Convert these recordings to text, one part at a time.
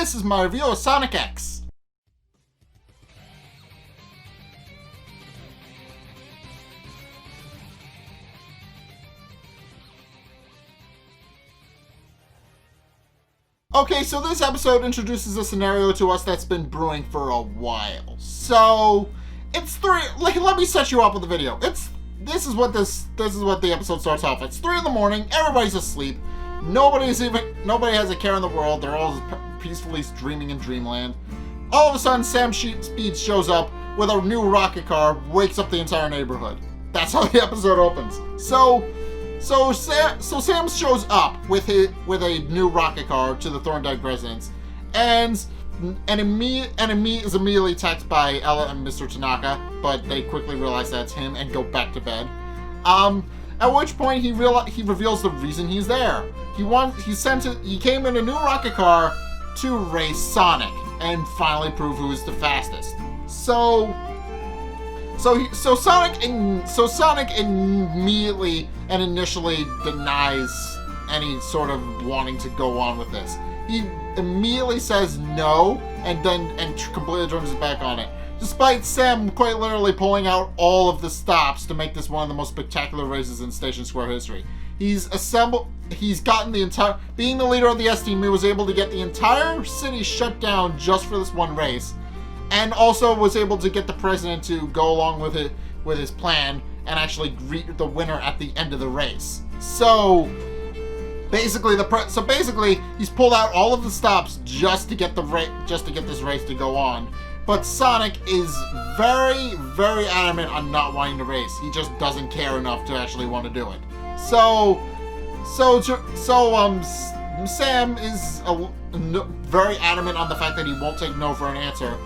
this is my review of Sonic X. Okay, so this episode introduces a scenario to us that's been brewing for a while. So, it's let me set you up with the video. This is what the episode starts off. It's 3 in the morning, everybody's asleep. Nobody has a care in the world. They're all peacefully dreaming in dreamland. All of a sudden, Sam Speed shows up with a new rocket car, wakes up the entire neighborhood. That's how the episode opens. So Sam shows up with a new rocket car to the Thorndyke residence, and is immediately attacked by Ella and Mr. Tanaka, but they quickly realize that's him and go back to bed. At which point he reveals the reason he's there. He came in a new rocket car to race Sonic and finally prove who's the fastest. So Sonic immediately and initially denies any sort of wanting to go on with this. He immediately says no and completely turns his back on it, despite Sam quite literally pulling out all of the stops to make this one of the most spectacular races in Station Square history. Being the leader of the S team, he was able to get the entire city shut down just for this one race, and also was able to get the president to go along with his plan and actually greet the winner at the end of the race. So basically, he's pulled out all of the stops just to get this race to go on. But Sonic is very, very adamant on not wanting to race. He just doesn't care enough to actually want to do it. So Sam is very adamant on the fact that he won't take no for an answer.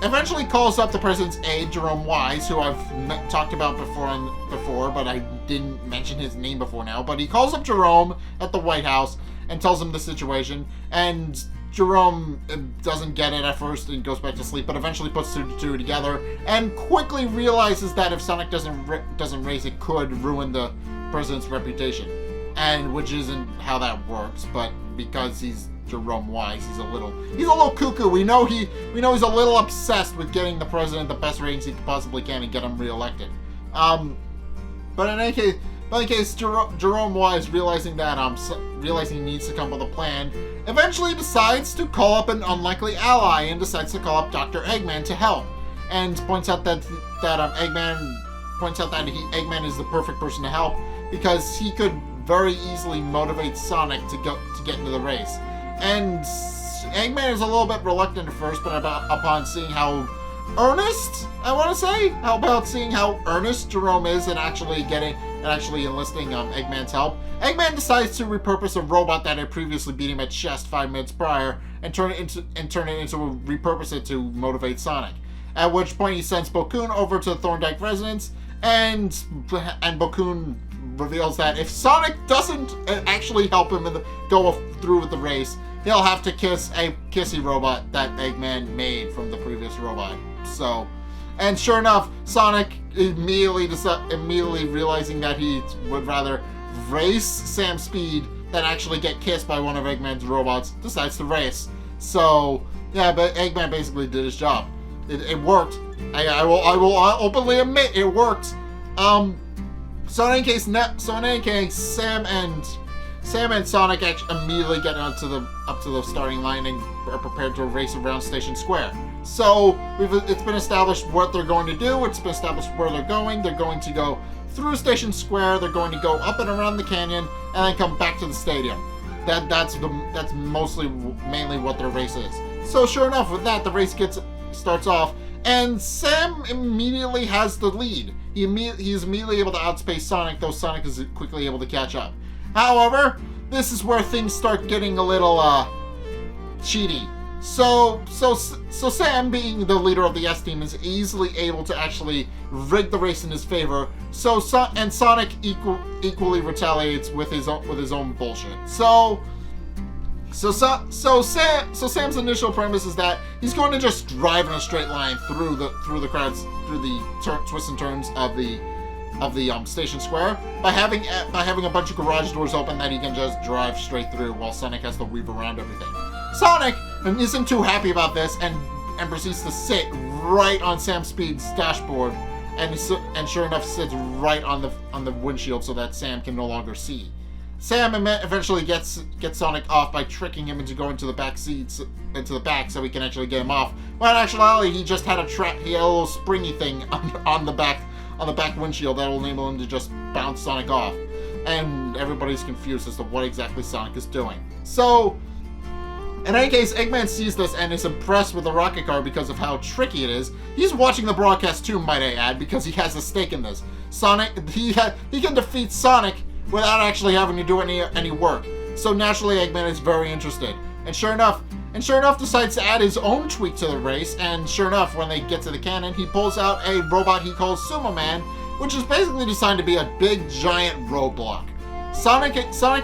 Eventually calls up the president's aide, Jerome Wise, who I've talked about before, but I didn't mention his name before now. But he calls up Jerome at the White House and tells him the situation, and Jerome doesn't get it at first and goes back to sleep, but eventually puts two together and quickly realizes that if Sonic doesn't race, it could ruin the president's reputation, and which isn't how that works. But because he's Jerome Wise, he's a little cuckoo. We know he's a little obsessed with getting the president the best ratings he possibly can and get him reelected. But in any case, Jerome Wise, realizing he needs to come up with a plan, eventually decides to call up an unlikely ally and decides to call up Dr. Eggman to help, and points out that Eggman is the perfect person to help because he could very easily motivate Sonic to get into the race. And Eggman is a little bit reluctant at first, but upon seeing how earnest Jerome is and actually enlisting Eggman's help, Eggman decides to repurpose a robot that had previously beat him at chess 5 minutes prior and repurpose it to motivate Sonic. At which point he sends Bokoon over to the Thorndyke residence, and Bokoon reveals that if Sonic doesn't actually help him go through with the race, he'll have to kiss a kissy robot that Eggman made from the previous robot. So, and sure enough, Sonic immediately realizing that he would rather race Sam Speed than actually get kissed by one of Eggman's robots, decides to race. So, yeah, but Eggman basically did his job. It worked. I will openly admit it worked. So in any case, Sam and Sonic actually immediately get up to the starting line and are prepared to race around Station Square. So it's been established what they're going to do. It's been established where they're going. They're going to go through Station Square. They're going to go up and around the canyon and then come back to the stadium. That's mainly what their race is. So sure enough, with that, the race starts off, and Sam immediately has the lead. He's immediately able to outspace Sonic, though Sonic is quickly able to catch up. However, this is where things start getting a little cheaty. So Sam, being the leader of the S team, is easily able to actually rig the race in his favor. And Sonic equally retaliates with his own bullshit. So Sam's initial premise is that he's going to just drive in a straight line through the crowds, through the twists and turns of the Station Square by having a bunch of garage doors open that he can just drive straight through while Sonic has to weave around everything. Sonic, and isn't too happy about this, and proceeds to sit right on Sam Speed's dashboard, and sure enough sits right on the windshield so that Sam can no longer see. Sam eventually gets Sonic off by tricking him into going to the back seats, into the back, so he can actually get him off. Well, in actuality, he just had he had a little springy thing on the back windshield that will enable him to just bounce Sonic off. And everybody's confused as to what exactly Sonic is doing. So, in any case, Eggman sees this and is impressed with the rocket car because of how tricky it is. He's watching the broadcast too, might I add, because he has a stake in this. He can defeat Sonic without actually having to do any work. So naturally, Eggman is very interested. And sure enough, decides to add his own tweak to the race. And sure enough, when they get to the cannon, he pulls out a robot he calls Sumo Man, which is basically designed to be a big giant roadblock. Sonic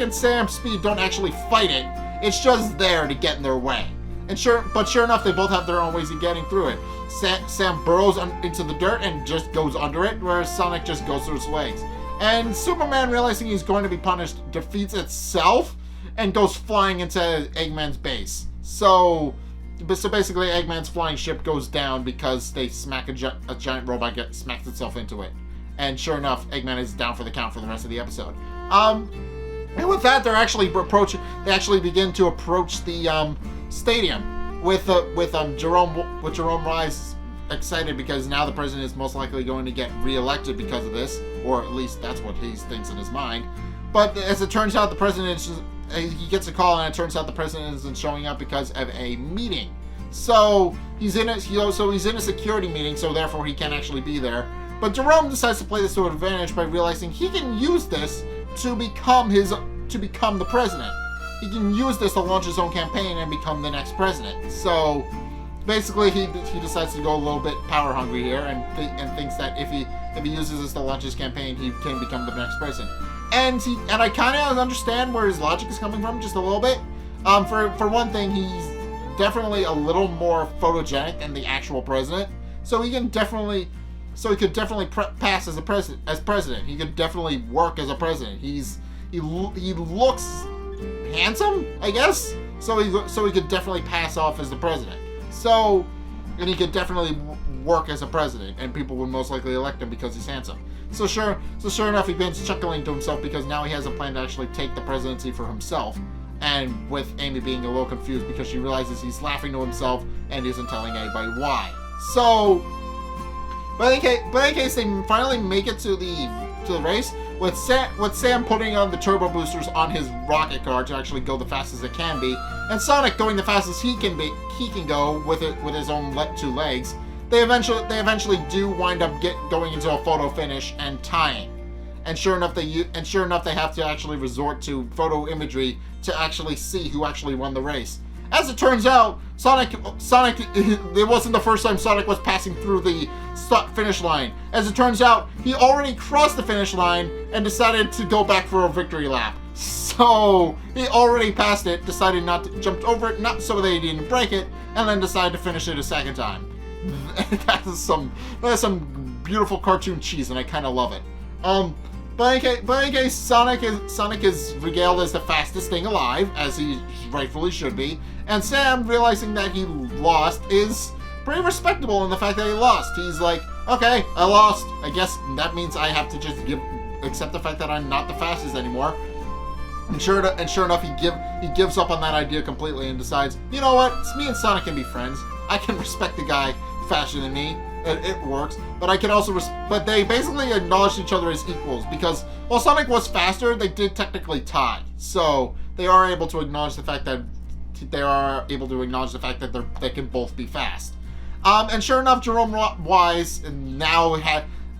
and Sam Speed don't actually fight it. It's just there to get in their way. But sure enough, they both have their own ways of getting through it. Sam burrows into the dirt and just goes under it, whereas Sonic just goes through its legs. And Superman, realizing he's going to be punished, defeats itself and goes flying into Eggman's base. So basically, Eggman's flying ship goes down because they smack a giant robot smacks itself into it. And sure enough, Eggman is down for the count for the rest of the episode. And with that, they actually begin to approach the stadium with Jerome Wise excited because now the president is most likely going to get reelected because of this, or at least that's what he thinks in his mind. But as it turns out, he gets a call, and it turns out the president isn't showing up because of a meeting. So he's in a security meeting, so therefore he can't actually be there. But Jerome decides to play this to an advantage by realizing he can use this to become the president. He can use this to launch his own campaign and become the next president. So basically, he decides to go a little bit power hungry here, and thinks that if he uses this to launch his campaign, he can become the next president. And I kind of understand where his logic is coming from, just a little bit. For one thing, he's definitely a little more photogenic than the actual president, so he could definitely pass as president. He could definitely work as a president. He looks handsome, I guess. So he could definitely pass off as the president. So, and he could definitely work as a president, and people would most likely elect him because he's handsome. So sure enough, he begins chuckling to himself because now he has a plan to actually take the presidency for himself. And with Amy being a little confused because she realizes he's laughing to himself and isn't telling anybody why. So, but in any case, they finally make it to the race with Sam putting on the turbo boosters on his rocket car to actually go the fastest it can be, and Sonic going the fastest he can go with his own two legs. They eventually do wind up going into a photo finish and tying. And sure enough, they have to actually resort to photo imagery to actually see who actually won the race. As it turns out, Sonic, it wasn't the first time Sonic was passing through the finish line. As it turns out, he already crossed the finish line and decided to go back for a victory lap. So, he already passed it, decided not to jump over it, not so they didn't break it, and then decided to finish it a second time. That is some beautiful cartoon cheese, and I kind of love it. But in any case, Sonic is regaled as the fastest thing alive, as he rightfully should be. And Sam, realizing that he lost, is pretty respectable in the fact that he lost. He's like, okay, I lost. I guess that means I have to just accept the fact that I'm not the fastest anymore. And sure enough, he gives up on that idea completely and decides, you know what? Me and Sonic can be friends. I can respect the guy faster than me. It works, but I can also but they basically acknowledged each other as equals because while Sonic was faster, they did technically tie. So they are able to acknowledge the fact that they can both be fast. And sure enough, Jerome Wise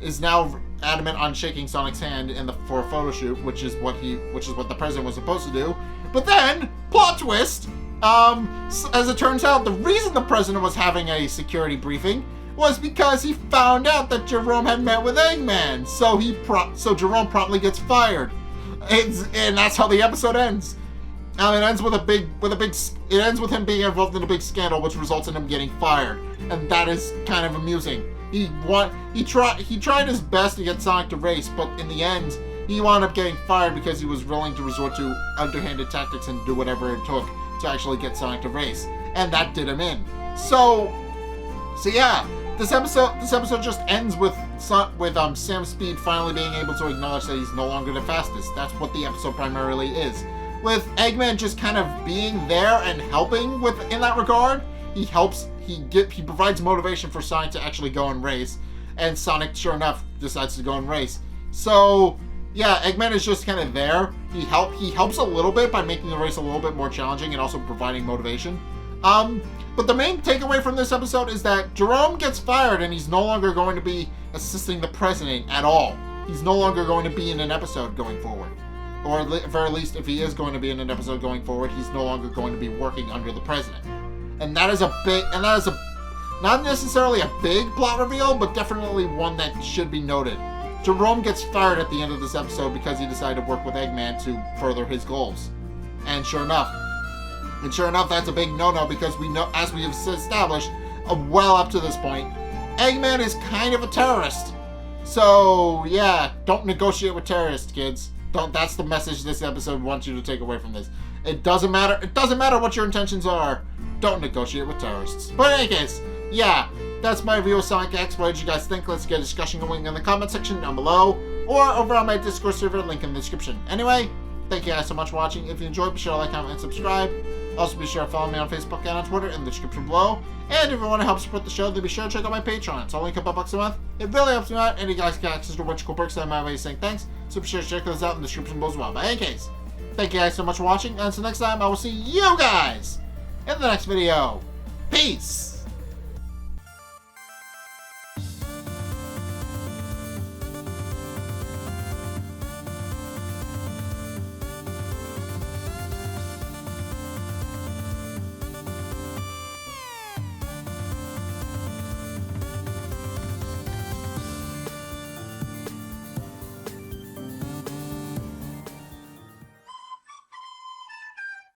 is now adamant on shaking Sonic's hand for a photo shoot, which is what the president was supposed to do. But then, plot twist. As it turns out, the reason the president was having a security briefing was because he found out that Jerome had met with Eggman. So Jerome promptly gets fired, and that's how the episode ends. It ends it ends with him being involved in a big scandal, which results in him getting fired, and that is kind of amusing. He tried his best to get Sonic to race, but in the end, he wound up getting fired because he was willing to resort to underhanded tactics and do whatever it took to actually get Sonic to race. and that did him in. So yeah, this episode just ends with Sam Speed finally being able to acknowledge that he's no longer the fastest. That's what the episode primarily is. With Eggman just kind of being there and helping in that regard. He provides motivation for Sonic to actually go and race, and Sonic, sure enough, decides to go and race. So yeah, Eggman is just kind of there. He helps a little bit by making the race a little bit more challenging and also providing motivation. But the main takeaway from this episode is that Jerome gets fired and he's no longer going to be assisting the president at all. He's no longer going to be in an episode going forward. Or at the very least, if he is going to be in an episode going forward, he's no longer going to be working under the president. And that is not necessarily a big plot reveal, but definitely one that should be noted. Jerome gets fired at the end of this episode because he decided to work with Eggman to further his goals. And sure enough, that's a big no-no because we know, as we have established, well up to this point, Eggman is kind of a terrorist. So yeah, don't negotiate with terrorists, kids. That's the message this episode wants you to take away from this. It doesn't matter what your intentions are. Don't negotiate with terrorists. But in any case, yeah, that's my review of Sonic X. What did you guys think? Let's get a discussion going in the comment section down below, or over on my Discord server, link in the description. Anyway, thank you guys so much for watching. If you enjoyed, be sure to like, comment, and subscribe. Also, be sure to follow me on Facebook and on Twitter in the description below. And if you want to help support the show, then be sure to check out my Patreon. It's only a couple bucks a month. It really helps me out, and you guys get access to a bunch of cool perks that I'm always saying thanks. So be sure to check those out in the description below as well. But in any case, thank you guys so much for watching, and until next time, I will see you guys in the next video. Peace!